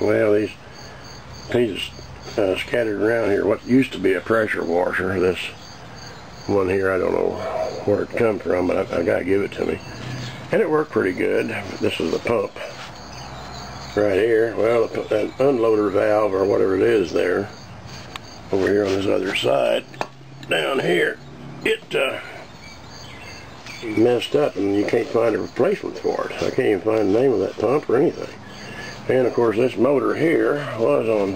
Well, these pieces scattered around here, what used to be a pressure washer, this one here, I don't know where it come from, but I gotta give it to me. And it worked pretty good. This is the pump right here. Well, that unloader valve or whatever it is there, over here on this other side, down here, it messed up and you can't find a replacement for it. I can't even find the name of that pump or anything. And of course this motor here was on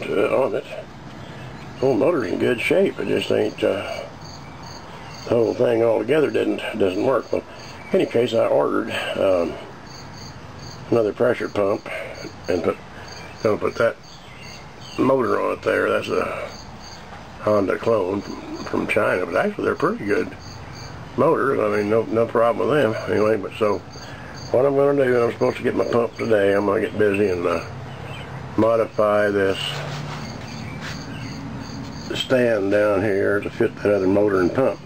it. The whole motor's in good shape. It just ain't, the whole thing altogether doesn't work. But in any case, I ordered another pressure pump and gonna put that motor on it there. That's a Honda clone from China, but actually they're pretty good motors. I mean, no problem with them anyway. But so what I'm going to do, and I'm supposed to get my pump today, I'm going to get busy and modify this stand down here to fit that other motor and pump.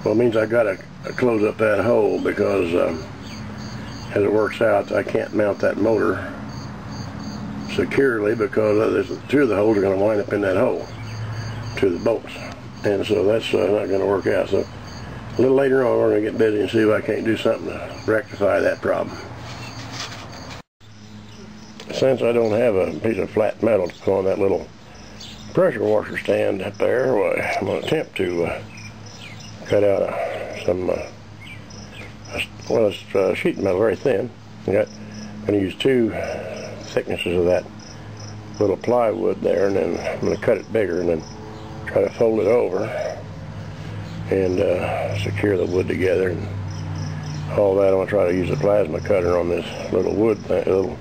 Well, it means I got to close up that hole because as it works out, I can't mount that motor securely because two of the holes are going to wind up in that hole to the bolts, and so that's not going to work out. So a little later on, we're going to get busy and see if I can't do something to rectify that problem. Since I don't have a piece of flat metal to put on that little pressure washer stand up there, well, I'm going to attempt to cut out some, it's sheet metal, very thin. I'm going to use 2 thicknesses of that little plywood there, and then I'm going to cut it bigger and then try to fold it over and secure the wood together and all that. I'm going to try to use a plasma cutter on this little wood, little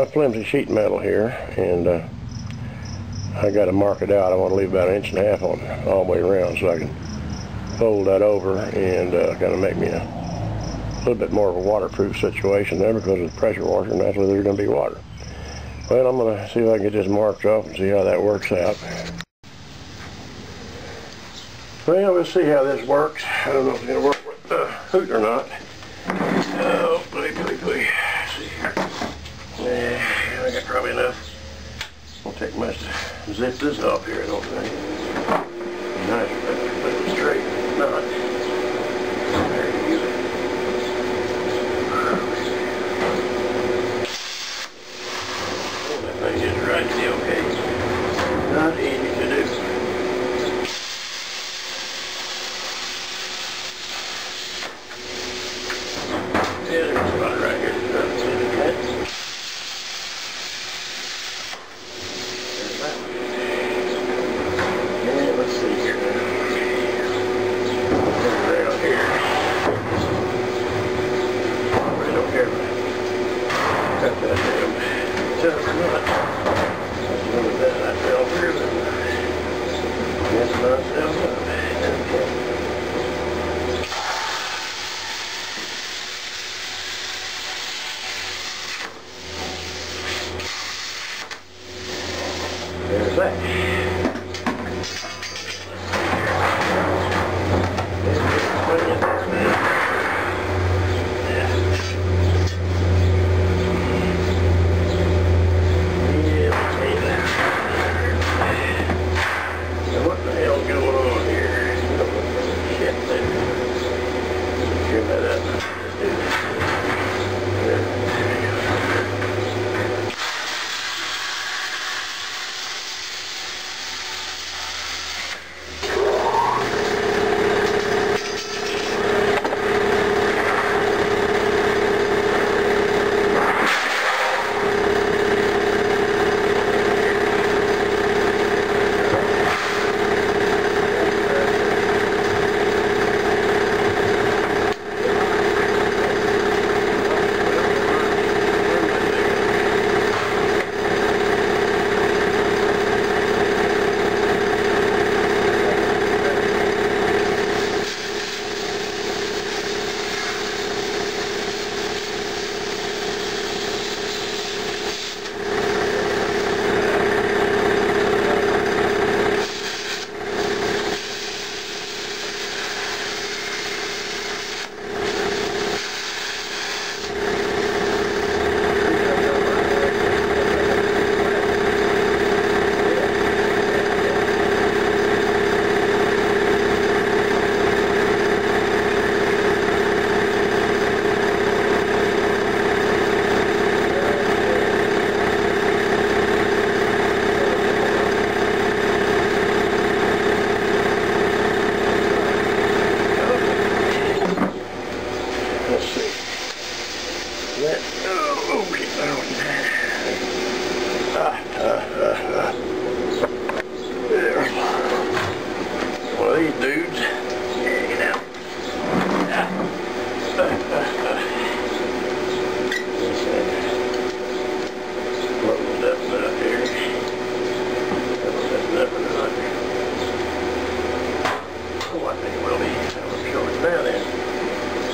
flimsy sheet metal here, and I got to mark it out. I want to leave about 1.5 inches on all the way around so I can fold that over and kind of make me a little bit more of a waterproof situation there because of the pressure washer, and naturally there's going to be water. Well, I'm going to see if I can get this marked off and see how that works out. Well, we'll see how this works. I don't know if it's going to work with the hoot or not. Oh, please. See here. Yeah, I got probably enough. Won't take much to zip this off here, I don't think. Nice, but it's straight. Not. There you go. Oh, that thing is right to the okay. Not easy to do. Yeah, there's a spot right here. There's that. There's that one. Yeah, let's see here now.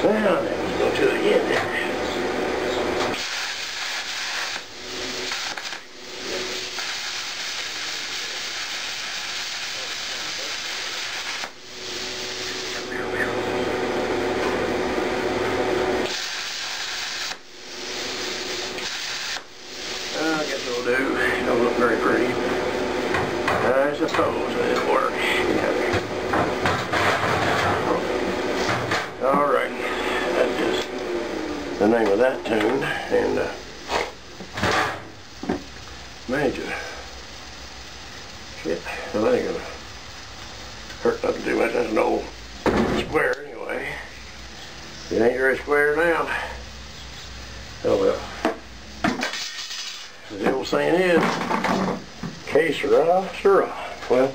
Now let's go to it again. I guess it'll do. It don't look very pretty. I suppose it'll work. Alright, that is the name of that tune, and imagine. Shit, well, that ain't gonna hurt nothing too much. That's an old square anyway. It ain't very square now. Oh well. The old saying is, que sera, sera. Well,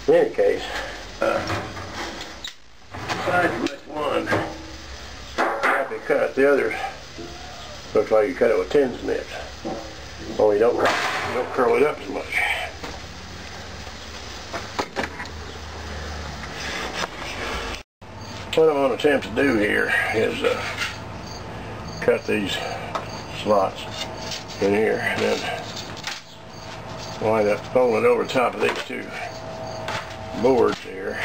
in any case, aside from this one happy cut, the others looks like you cut it with tin snips. Only you don't curl it up as much. What I'm going to attempt to do here is cut these slots in here and then wind up folding it over the top of these two boards here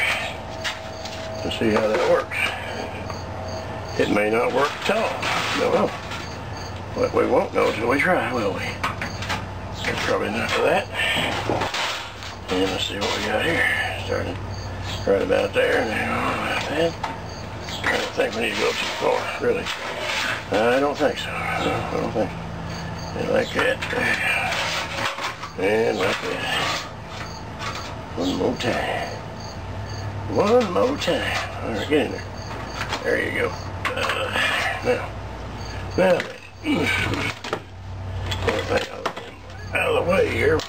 to see how that works. It may not work at all. Don't know. But we won't know until we try, will we? That's probably enough of that. And let's see what we got here. Starting right about there. Now, about that. I don't think we need to go too far, really. I don't think so. I don't think. And like that. And like that. One more time. One more time. All right, get in there. There you go. Now, everything out of the way here.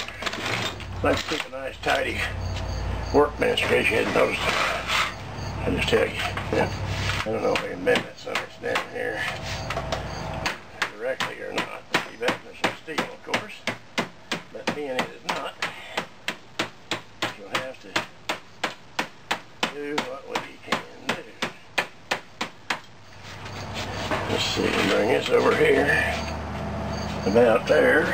Like to keep a nice, tidy workbench in case you hadn't noticed. I just tell you. Yeah. I don't know if I can bend that sucker down here directly or not. See, back there's some steel, of course. But being it is not, you'll have to do what we can do. Let's see, bring this over here, about there.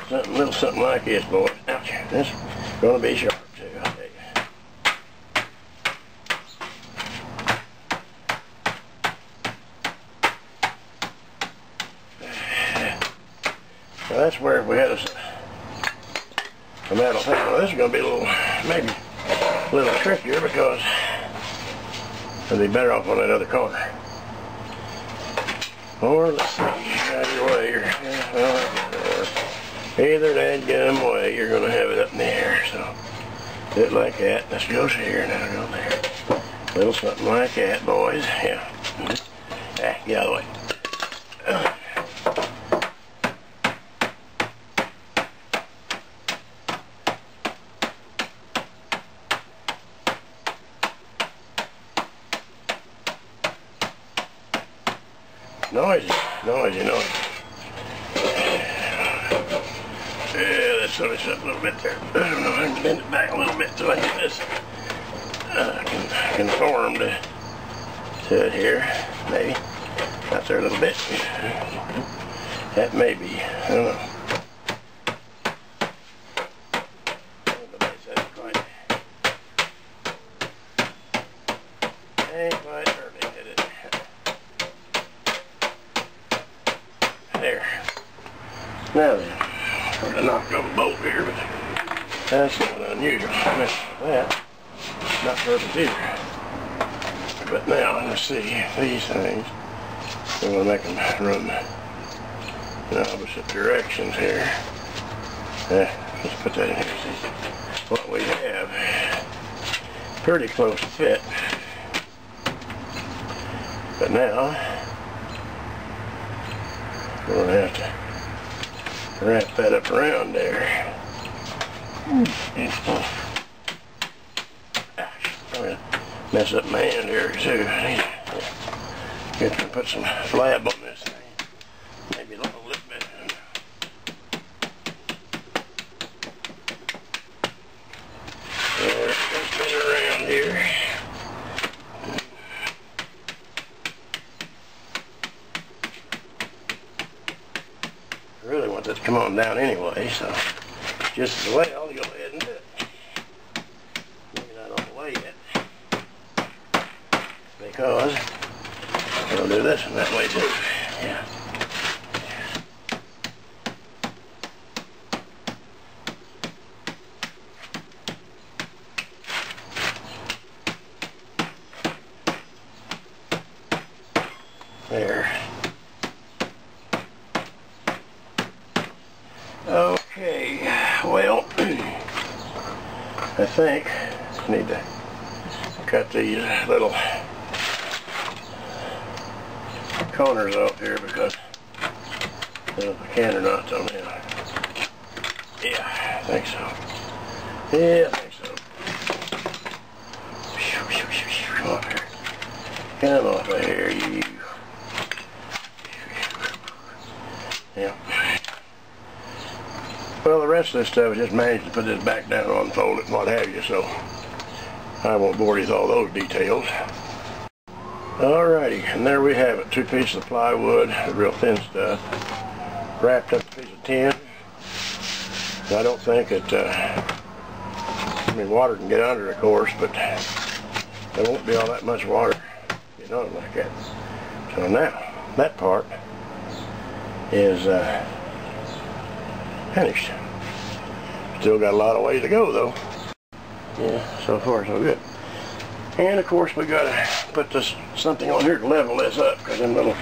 Something, little something like this, boys. Ouch, this is going to be sharp too, I'll tell you. Now that's where if we had a metal thing. Well, this is going to be a little, maybe a little trickier because it'll be better off on that other corner. Or let's see, either way, either dadgum way, you're going to have it up in the air. So do it like that. This goes here, now go there. Little something like that, boys. Yeah. Get out of the way. Noisy. Yeah, that's only something a little bit there. I don't know, I can bend it back a little bit so I get this conformed to it here, maybe. Out there a little bit. That may be, I don't know. Ain't quite early, did it? There. Now then, I'm going to knock off a bolt here, but that's not unusual. That, not perfect either. But now, let's see, these things, we're going to make them run in opposite directions here. Let's put that in here, see what we have. Pretty close fit. But now, we're going to have to wrap that up around there. I'm going to mess up my hand here too. I need to put some flab on this thing. Maybe a little bit. There, spin it around here. to come on down anyway, so just as well to go ahead and do it. Maybe not all the way yet, because we'll do this one that way too. Yeah. There. Okay, well, I think I need to cut these little corners off here because I don't know if I can or not on there. Yeah, I think so. Yeah, I think so. Come off here. Come off of here, you. Yeah. Well, the rest of this stuff, I just managed to put this back down, unfold it, and what have you, so I won't bore you with all those details. Alrighty, and there we have it. 2 pieces of plywood, the real thin stuff, wrapped up a piece of tin. I don't think it, I mean, water can get under, of course, but there won't be all that much water getting on like that. So now, that part is finished. Still got a lot of ways to go though. Yeah, so far so good. And of course we gotta put this something on here to level this up, because them little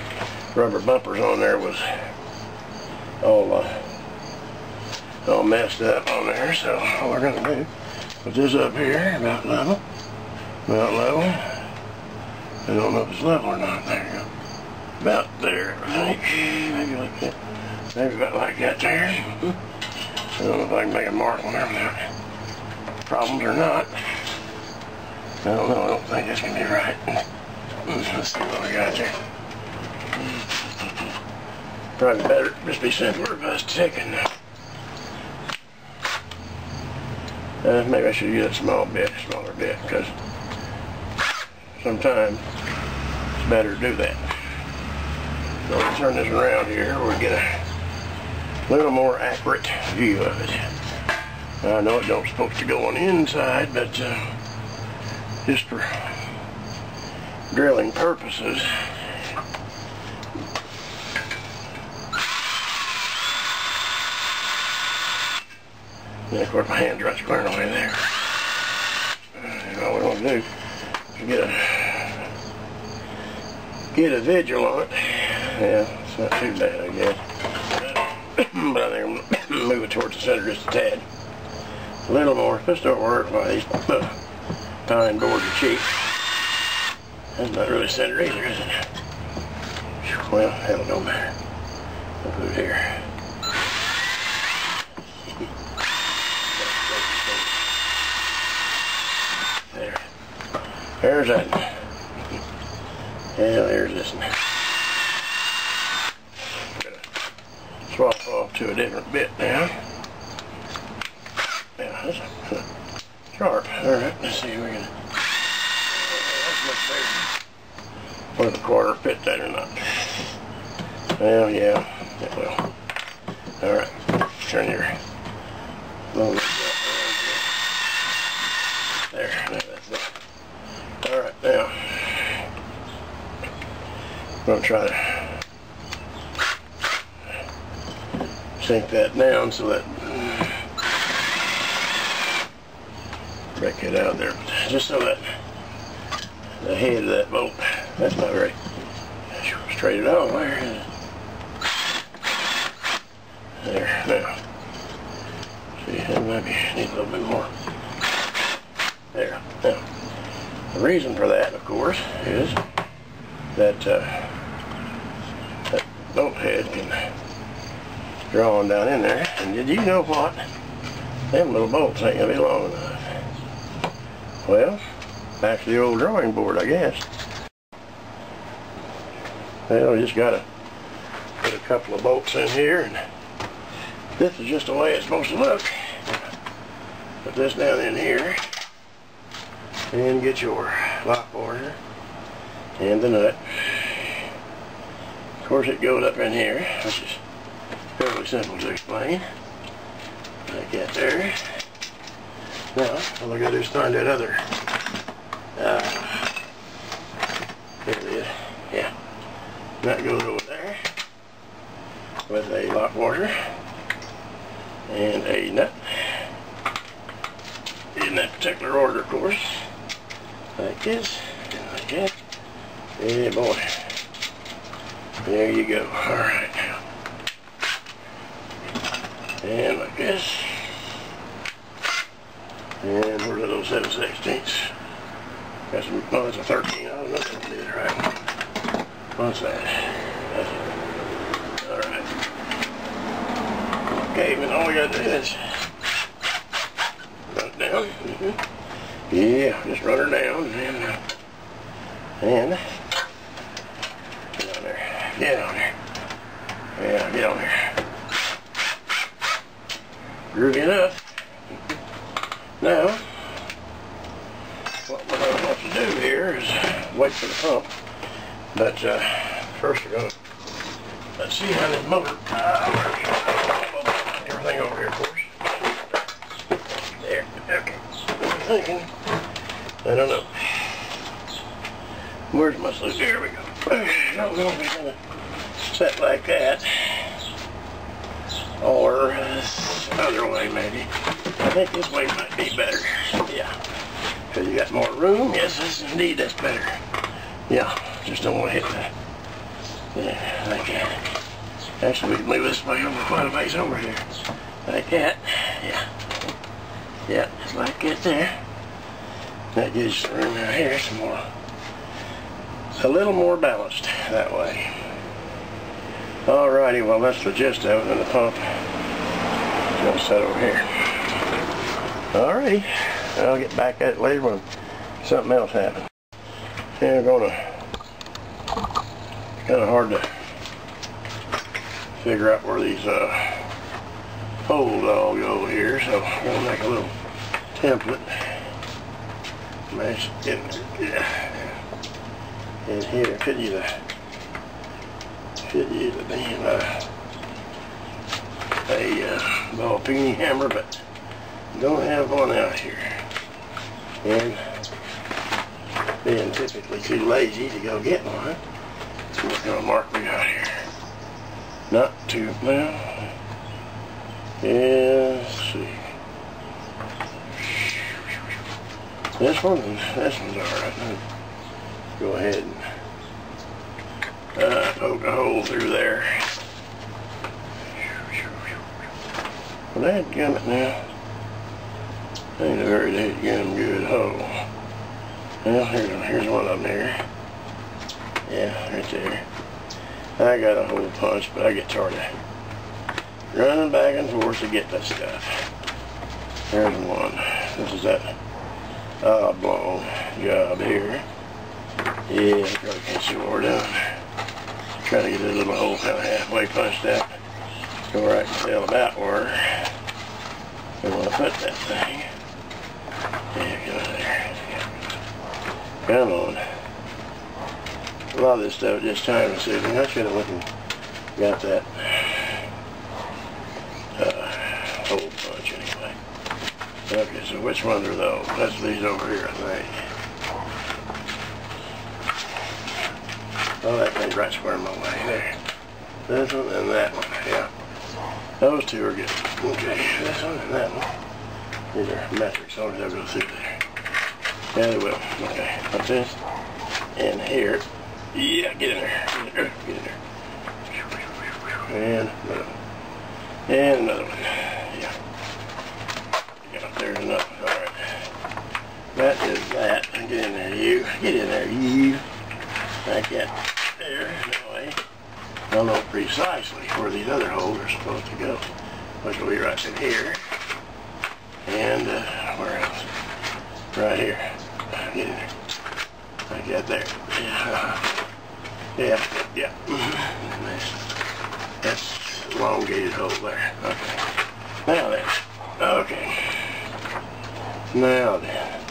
rubber bumpers on there was all messed up on there. So all we're gonna do, put this up here about level. About level. I don't know if it's level or not. There you go. About there, I think. Maybe like that. Maybe about like that there. I don't know if I can make a mark on there without problems or not. I don't know. I don't think this can be right. Let's see what we got there. Probably better, just be simpler if I was ticking. Maybe I should use a smaller bit, because sometimes it's better to do that. So we'll turn this around here, we'll get a little more accurate view of it. I know it don't supposed to go on the inside, but just for drilling purposes. And of course my hand's right square away there. All we want to do is get a vigil on it. Yeah, it's not too bad, I guess. But I think I'm going to move it towards the center just a tad. A little more. This don't work by these pine boards are cheap. That's not really centered either, is it? Well, hell, don't matter. I'll put it here. There. There's that one. Yeah, there's this one. Swap off to a different bit now. Yeah, that's sharp. Alright, let's see if we can. That's much better. Whether the quarter fit that or not. Well, yeah, it will. Alright, turn your little bit there. That's it. Alright, now I'm going to try to sink that down so that break it out there, just so that the head of that bolt, that's not very straight at all. There, now see, that maybe needs a little bit more there. Now the reason for that, of course, is that that bolt head can draw on down in there. And did you know what? Them little bolts ain't gonna be long enough. Well, back to the old drawing board, I guess. Well, we just gotta put a couple of bolts in here, and this is just the way it's supposed to look. Put this down in here, and get your lock board and the nut. Of course, it goes up in here, which is Fairly simple to explain. Like that there. Now, all I gotta do is find that other. There it is. Yeah. That goes over there with a lock washer and a nut. In that particular order, of course. Like this, and like that. Yeah, boy. There you go. Alright. And like this. And where's those 7/16? That's a, oh, that's a 13. I don't know if I did it right. What's that? That's it. Alright. Okay, then all we gotta do is run it down. Yeah, just run her down and get on there. Get on there. Yeah, get on there. Groovy enough. Now, what we're going to have to do here is wait for the pump. But first we're going to, let's see how this motor, everything over here, of course. There, okay. I'm thinking, I don't know. Where's my sluice? Here we go. I don't know if it's going to set like that. Or other way, maybe. I think this way might be better. Yeah. Because you got more room. Yes, indeed, that's better. Yeah. Just don't want to hit that. Yeah, like that. Actually, we can move this way over quite a ways over here. Like that. Yeah. Yeah, just like it there. That gives you room out here some more. A little more balanced that way. Alrighty, well that's the gist of it, and the pump is going to set over here. Alrighty, I'll get back at it later when something else happens. And we're going to, it's kind of hard to figure out where these holes all go here, so I'm going to make a little template. Mash it in there. And here, could use a damn ball peen hammer, but don't have one out here. And being typically too lazy to go get one, so we're going to mark we got here. Not too, well, yeah, let's see. This one's alright. Go ahead and poke a hole through there. Well, dadgummit now. Ain't a very dadgum good hole. Well, here's one of them here. Yeah, right there. I got a hole punch, but I get tired of running back and forth to get that stuff. There's one. This is that oblong job here. Yeah, I probably can't see what we're doing. Try to get a little hole kind of halfway punched out. So where I can tell about where we want to put that thing. Yeah, go there. Come on. A lot of this stuff is just time consuming. I should have went and got that hole punch anyway. Okay, so which ones are those? That's these over here, I think. Oh, that thing's right square in my way there. This one and that one, yeah. Those two are good. Okay, this one and that one. These are metric, so they'll go through there. Yeah, they will. Okay, what's this? And here. Yeah, get in there. Get in there. Get in there. And another one. And another one. Yeah. Yeah, there's another one. Alright. That is that. Get in there, you. Get in there, you. Like that. There, that way. I don't know precisely where these other holes are supposed to go, which will be right in here. And where else? Right here. Get in there. Like that there. Yeah. Yeah. That's elongated hole there. Okay. Now then. Okay. Now then.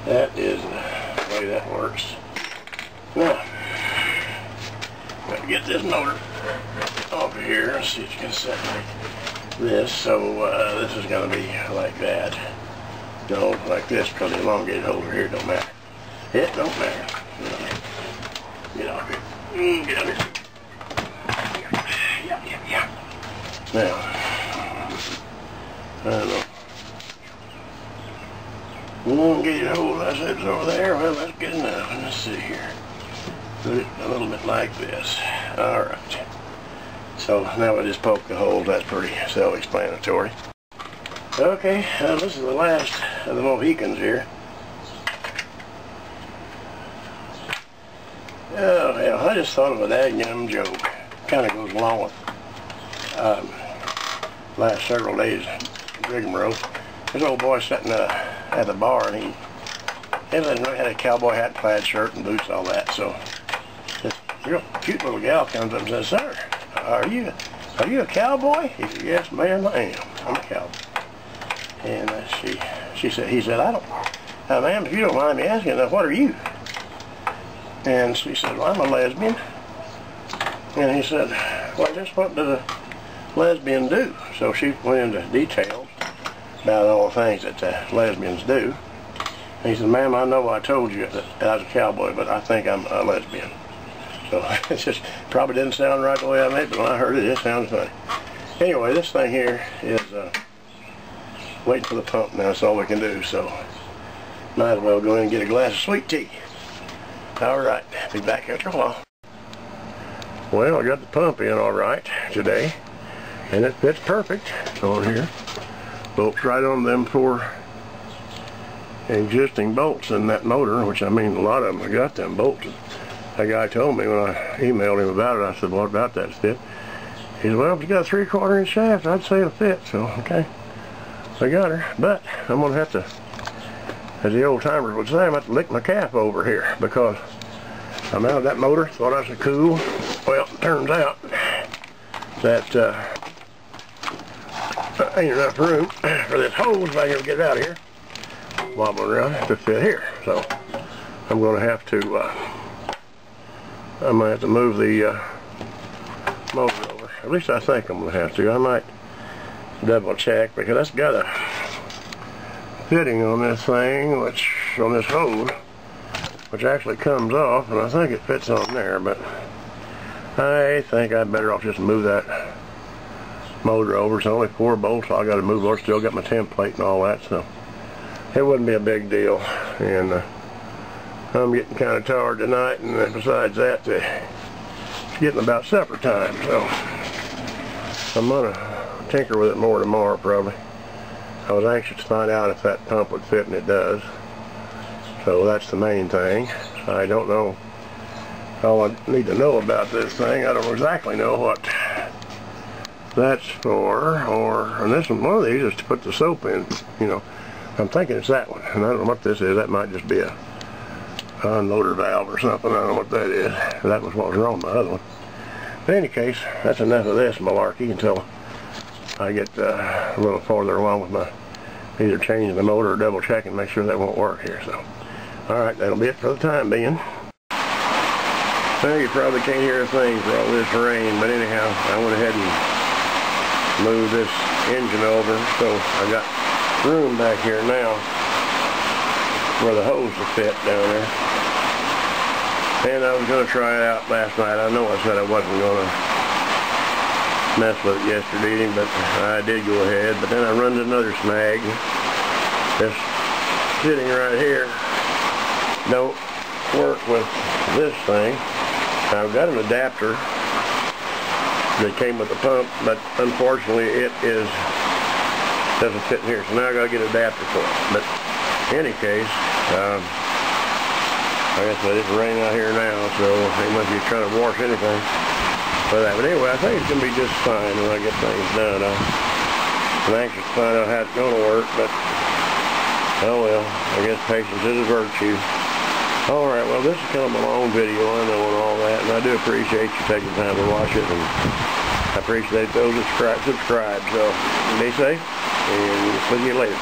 That is the way that works. Now, got to get this motor over here. Let's see if you can separate this. So this is going to be like that. No, like this, because the elongated holder here don't matter. It don't matter. Get off here. Get out here. Yeah. Now, I don't know. Elongated holder, I said, it's over there. Well, that's good enough. Let's see here. Put it a little bit like this. All right. So now I just poke the holes. That's pretty self-explanatory. Okay, this is the last of the Mohicans here. Oh hell, I just thought of a daggum joke. Kind of goes along with last several days rigmarole. This old boy sitting at the bar, and he had a cowboy hat, plaid shirt, and boots, all that. So this real cute little gal comes up and says, "Sir, are you a cowboy?" He said, "Yes, ma'am, I am. I'm a cowboy." And he said, "I don't, ma'am, if you don't mind me asking, what are you?" And she said, "Well, I'm a lesbian." And he said, "Well, just what does a lesbian do?" So she went into details about all the things that lesbians do. And he said, "Ma'am, I know I told you that I was a cowboy, but I think I'm a lesbian." So it just probably didn't sound right the way I made it, but when I heard it, it sounded funny. Anyway, this thing here is waiting for the pump now. That's all we can do, so might as well go in and get a glass of sweet tea. Alright, be back after a while. Well, I got the pump in alright today, and it fits perfect on here. Bolts right on them 4 existing bolts in that motor, which I mean a lot of them have got them bolts. That guy told me when I emailed him about it, I said, "What about that fit?" He said, "Well, if you got a 3/4 inch shaft, I'd say it'll fit." So, okay, I got her, but I'm going to have to, as the old timers would say, I'm going to have to lick my calf over here, because I mounted that motor, thought I was cool. Well, it turns out that ain't enough room for this hose if I can get it out of here, wobbling around, to fit here. So I'm going to have to move the motor over. At least I think I'm going to have to. I might double check, because that's got a fitting on this thing, on this hose, which actually comes off, and I think it fits on there, but I think I'd better off just move that motor over. It's only 4 bolts I got to move over. Still got my template and all that, so it wouldn't be a big deal. And I'm getting kind of tired tonight, and besides that, it's getting about supper time, so I'm gonna tinker with it more tomorrow probably. I was anxious to find out if that pump would fit, and it does. So that's the main thing. I don't know all I need to know about this thing. I don't exactly know what that's for, and this one of these is to put the soap in, you know. I'm thinking it's that one, and I don't know what this is. That might just be a unloader valve or something. I don't know what that is. That was what was wrong with my other one. But in any case, that's enough of this malarkey until I get a little farther along with my either changing the motor or double checking, make sure that won't work here. So, alright, that'll be it for the time being. Well, you probably can't hear a thing for all this rain, but anyhow, I went ahead and moved this engine over, so I got room back here now where the hose will fit down there. And I was going to try it out last night. I know I said I wasn't going to mess with it yesterday evening, but I did go ahead. But then I run into another snag. This sitting right here don't work with this thing. I've got an adapter that came with the pump, but unfortunately it doesn't fit in here. So now I got to get an adapter for it. But in any case, I guess it's raining out here now, so they must be trying to wash anything for that. But anyway, I think it's going to be just fine when I get things done. I'm anxious to find out how it's going to work, but oh well, I guess patience is a virtue. Alright, well this is kind of a long video, I know, and all that, and I do appreciate you taking time to watch it, and I appreciate those that subscribe, so be safe, and we'll see you later.